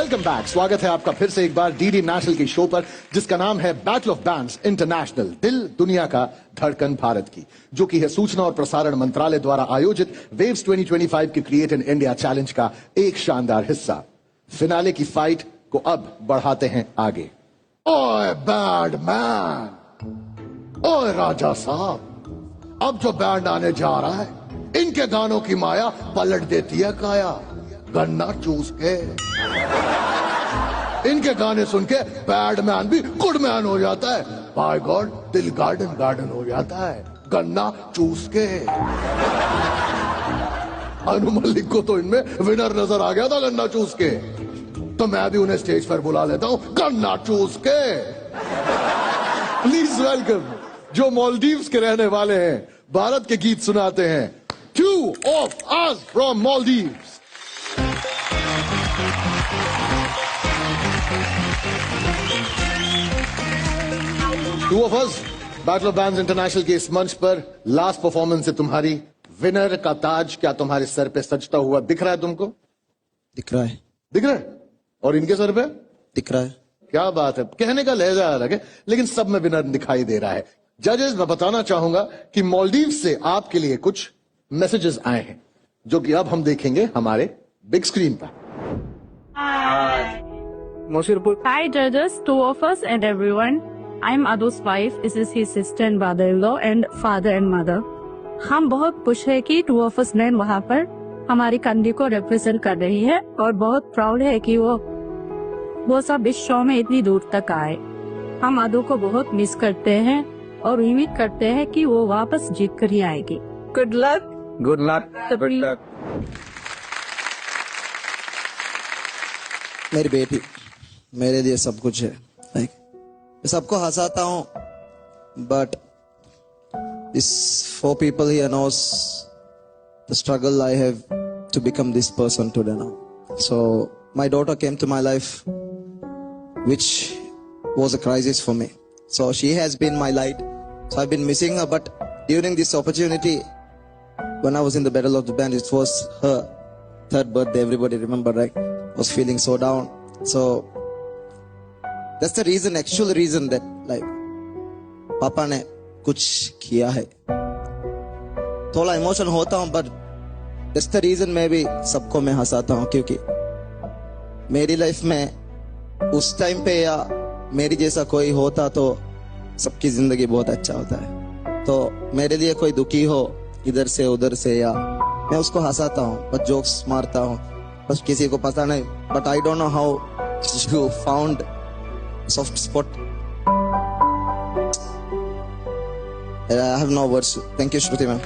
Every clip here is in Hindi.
Welcome back. स्वागत है आपका फिर से एक बार डीडी नेशनल की शो पर, जिसका नाम है बैटल ऑफ बैंड्स इंटरनेशनल, दिल दुनिया का धड़कन भारत की, जो कि है सूचना और प्रसारण मंत्रालय द्वारा आयोजित वेव्स 2025 के क्रिएट इन इंडिया चैलेंज का एक शानदार हिस्सा। फिनाले की फाइट को अब बढ़ाते हैं आगे। ओए बैंड मैन, ओए राजा साहब, अब जो बैंड आने जा रहा है, इनके गानों की माया पलट देती है काया, गन्ना चूस के। इनके गाने सुन के बैड मैन भी गुड मैन हो जाता है। बाय गॉड, दिल गार्डन गार्डन हो जाता है, गन्ना चूस के। अनु मलिक को तो इनमें विनर नजर आ गया था गन्ना चूस के, तो मैं भी उन्हें स्टेज पर बुला लेता हूं गन्ना चूस के। प्लीज वेलकम जो मालदीव्स के रहने वाले हैं, भारत के गीत सुनाते हैं, Two of us from Maldives. Two of us, battle of bands international के इस मंच पर लास्ट परफॉर्मेंस है तुम्हारी। विनर का ताज क्या तुम्हारे सर पे सजता हुआ दिख रहा है तुमको? दिख रहा है। दिख रहा है? और इनके सर पे दिख रहा है। क्या बात है, कहने का लहजा अलग है, लेकिन सब में विनर दिखाई दे रहा है। जजेस, मैं बताना चाहूंगा कि मालदीव से आपके लिए कुछ मैसेजेस आए हैं, जो कि अब हम देखेंगे हमारे बिग स्क्रीन पर। Hi judges, two of us and everyone. I'm Adu's wife. This is his sister and brother-in-law and father and mother. हम बहुत खुश है कि टू ऑफ अस मैन वहाँ पर हमारी कंट्री को रिप्रेजेंट कर रही है, और बहुत प्राउड है कि वो सब इस शो में इतनी दूर तक आए। हम अदू को बहुत मिस करते हैं और उम्मीद करते हैं कि वो वापस जीत कर ही आएगी। Good luck. Good luck. Good luck. मेरी बेटी मेरे लिए सब कुछ है। मैं सबको हंसाता हूँ, but this 4 people here knows the struggle I have to become this person today now. So my daughter came to my life, which was a crisis for me. So she has been my light. So I've been missing her, but during this opportunity, when I was in the battle of the band, it was her 3rd birthday. Everybody remember, right? I was feeling so down. So that's the reason, actual reason that like पापा ने कुछ किया है। थोड़ा इमोशन होता हूँ, but that's the reason मैं भी सबको मैं हंसाता हूँ, क्योंकि मेरी लाइफ में उस टाइम पे या मेरी जैसा कोई होता तो सबकी जिंदगी बहुत अच्छा होता है। तो मेरे लिए कोई दुखी हो इधर से उधर से, या मैं उसको हंसाता हूँ, बस जोक्स मारता हूँ, बस किसी को पता नहीं। But I don't know how you found soft spot. I have no words. Thank you, Shruti ma'am.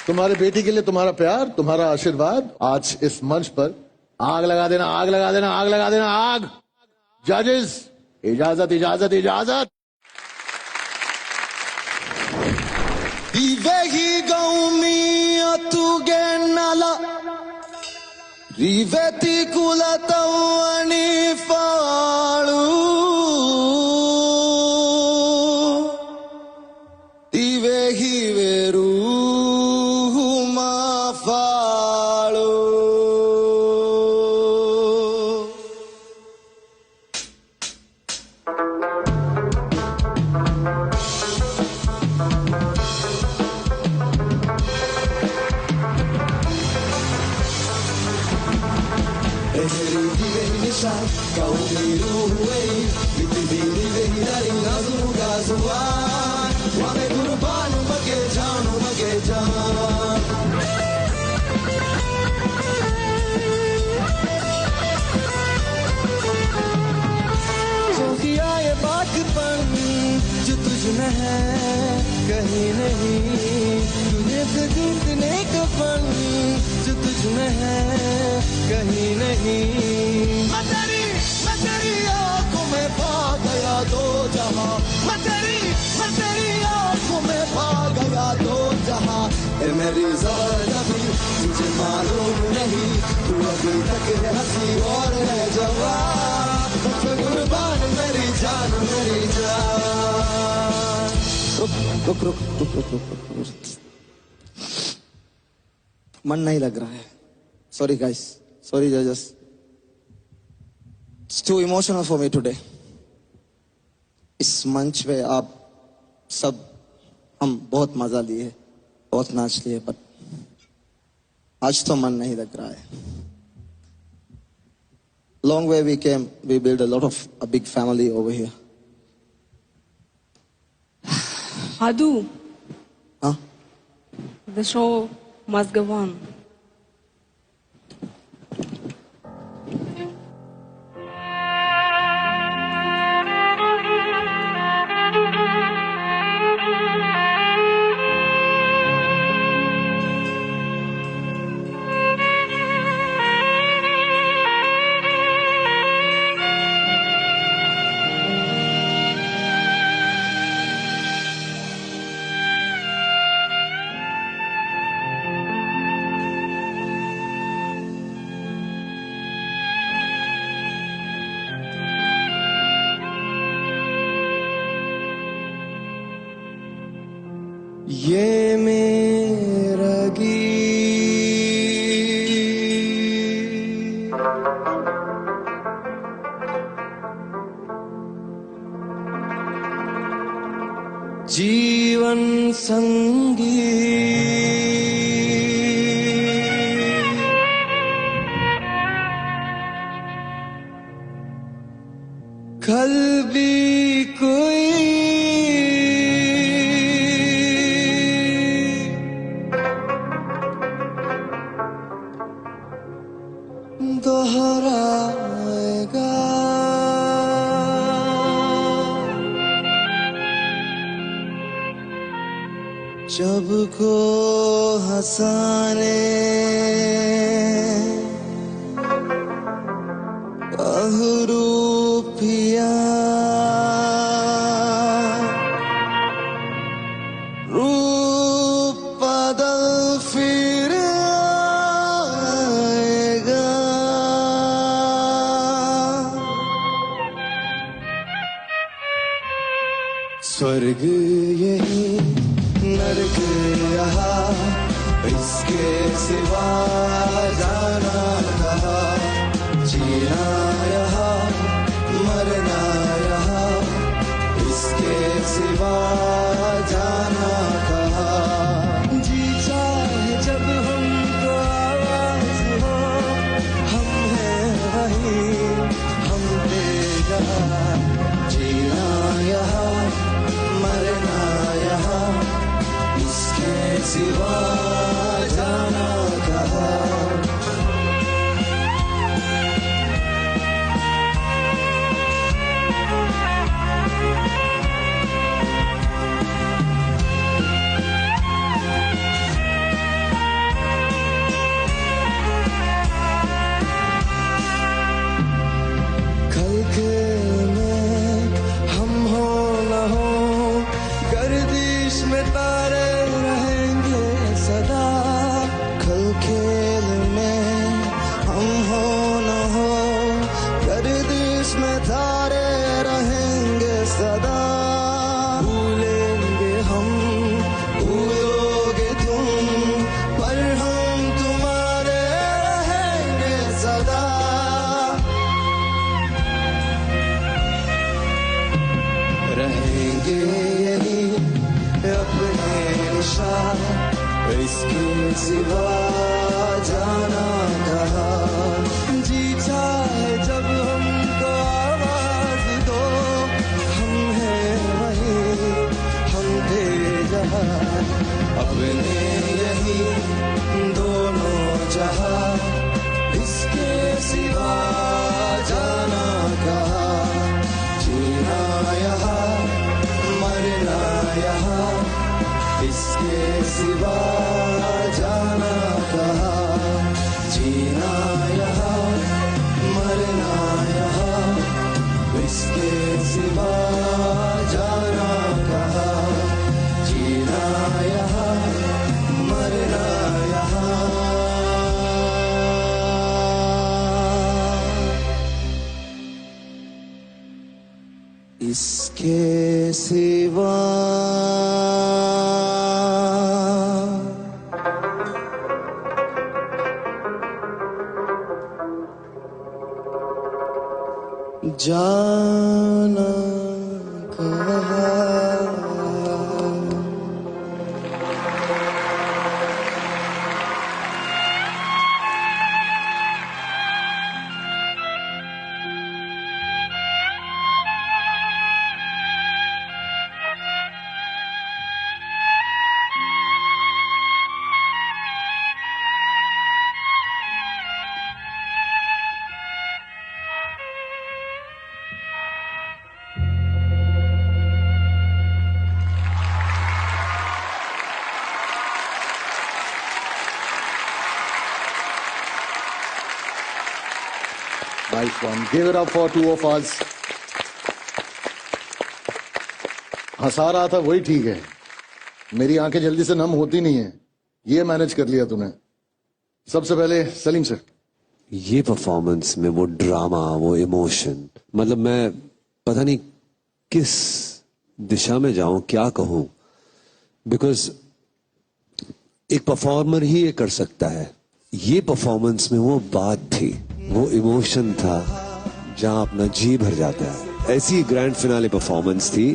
तुम्हारे बेटी के लिए तुम्हारा प्यार, तुम्हारा आशीर्वाद आज इस मंच पर आग लगा देना, आग लगा देना, आग लगा देना, आग। जजेस, इजाजत इजाजत इजाजत। Ivegi gaumi atuge nala riveti kulatawani falu Ivegi veru ma falu kau diruhway bitibini vehidaring nazuga zuan wame kurban bage jaan जो किया ये बातपन जो तुझ में है कहीं नहीं, तुझे तो जीतने का फन जो तुझ में है कहीं नहीं। मैं तेरी आंखों में पा गया दो जहां, मैं तेरी आंखों में पा गया दो जहां। ए मेरी ज़बरदस्ती तुझे मालूम नहीं, तू अभी तक है हंसी और है जवान, बस कुर्बान मेरी जान मेरी जान। रुक। मन नहीं लग रहा है। Sorry guys, sorry judges. It's too emotional for me today. इस मंच पे आप सब हम बहुत मजा लिए, बहुत नाच लिए, पर आज तो मन नहीं लग रहा है. Long way we came, we built a big family over here. Adu, Huh? the show must go on. ये मेरा गीत जीवन संगीत कल भी कोई दोहराएगा जब को हंसाने रूपिया रूप बदल फिर आएगा स्वर्ग यही नरक यहाँ इसके सिवा जाना कहा जीना यहाँ मरना यहाँ इसके सिवा जाना कहा जी चाहे जब हमको आवाज हो हम हैं वही हम दे जहाँ जीना यहाँ मरना यहाँ इसके सिवा जाना कहा कल के में हम हो न हो गर्दिश में तारे रहेंगे सदा कल खेल में हम हो न हो गर्दिश में तारे रहेंगे सदा भूलेंगे हम भूलोगे तुम पर हम तुम्हारे रहेंगे सदा रहेंगे यही अपने निशान इसके सिवा जाना कहा जी चाहे जब हमको आवाज दो हम हैं वही हम थे जहाँ अपने यही दोनों जहाँ इसके सिवा जाना कहा जीना यहाँ मरना यहाँ इसके सिवा जाना कहा जीना यहाँ मरना यहाँ इसके सिवा जाना कहा जीना यहाँ मरना यहाँ इसके सिवा जाना कहाँ Nice one. Give it up for two of us. हंसा रहा था वही ठीक है, मेरी आंखें जल्दी से नम होती नहीं है, ये मैनेज कर लिया तूने। सबसे पहले सलीम सर, ये परफॉर्मेंस में वो ड्रामा, वो इमोशन, मतलब मैं पता नहीं किस दिशा में जाऊं, क्या कहूं, बिकॉज एक परफॉर्मर ही ये कर सकता है। ये परफॉर्मेंस में वो बात थी, वो इमोशन था जहां अपना जी भर जाता है। ऐसी ग्रैंड फिनाले परफॉर्मेंस थी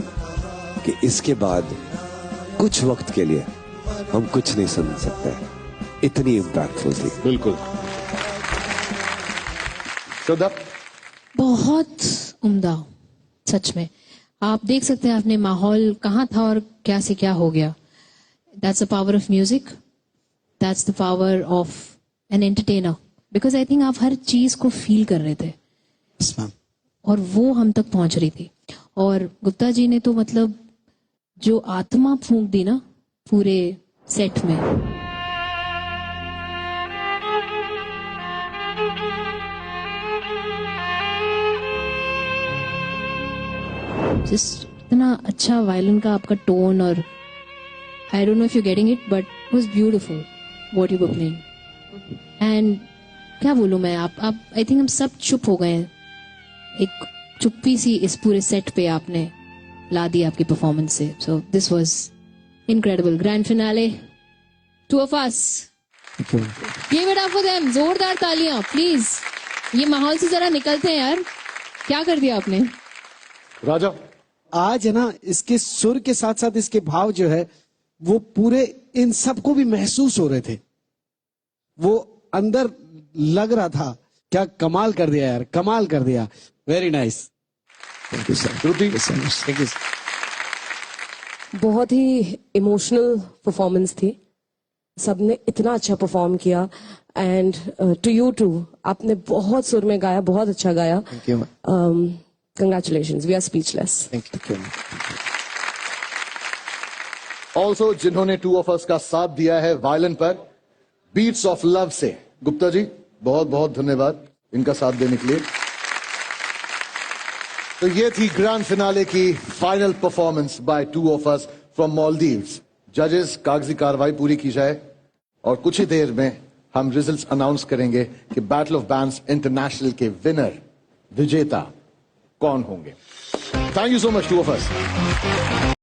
कि इसके बाद कुछ वक्त के लिए हम कुछ नहीं सुन सकते, इतनी इम्पैक्टफुल थी। बिल्कुल। श्रद्धा, बहुत उम्दा, सच में आप देख सकते हैं आपने माहौल कहाँ था और क्या से क्या हो गया। That's the power of music, that's the power of an entertainer, because I think आप हर चीज को फील कर रहे थे और वो हम तक पहुंच रही थी। और गुप्ता जी ने तो मतलब जो आत्मा फूंक दी ना पूरे सेट में, जस्ट इतना अच्छा वायलिन का आपका टोन, और I don't know if you getting it but it was beautiful what you were playing. And क्या बोलूं मैं, आप आई थिंक हम सब चुप हो गए हैं, एक चुप्पी सी इस पूरे सेट पे आपने ला दी आपकी परफॉर्मेंस से। So this was incredible. Grand finale, to of us, give it up for them. जोरदार तालियां प्लीज। ये माहौल से जरा निकलते हैं यार, क्या कर दिया आपने। राजा, आज है ना, इसके सुर के साथ साथ इसके भाव जो है वो पूरे इन सबको भी महसूस हो रहे थे, वो अंदर लग रहा था। क्या कमाल कर दिया यार, कमाल कर दिया। Very nice. Thank you sir. Shruti, thank you. बहुत ही इमोशनल परफॉर्मेंस थी, सबने इतना अच्छा परफॉर्म किया। एंड टू यू टू, आपने बहुत सुर में गाया, बहुत अच्छा गाया। Thank you. Congratulations, we are speechless. Thank you. Also जिन्होंने टू ऑफ अस का साथ दिया है वायलिन पर, बीट्स ऑफ लव से गुप्ता जी, बहुत बहुत धन्यवाद इनका साथ देने के लिए। तो ये थी ग्रैंड फिनाले की final performance by two of us from Maldives. जजेस, कागजी कार्रवाई पूरी की जाए और कुछ ही देर में हम रिजल्ट्स अनाउंस करेंगे कि बैटल ऑफ बैंड्स इंटरनेशनल के विनर, विजेता कौन होंगे। Thank you so much to of us.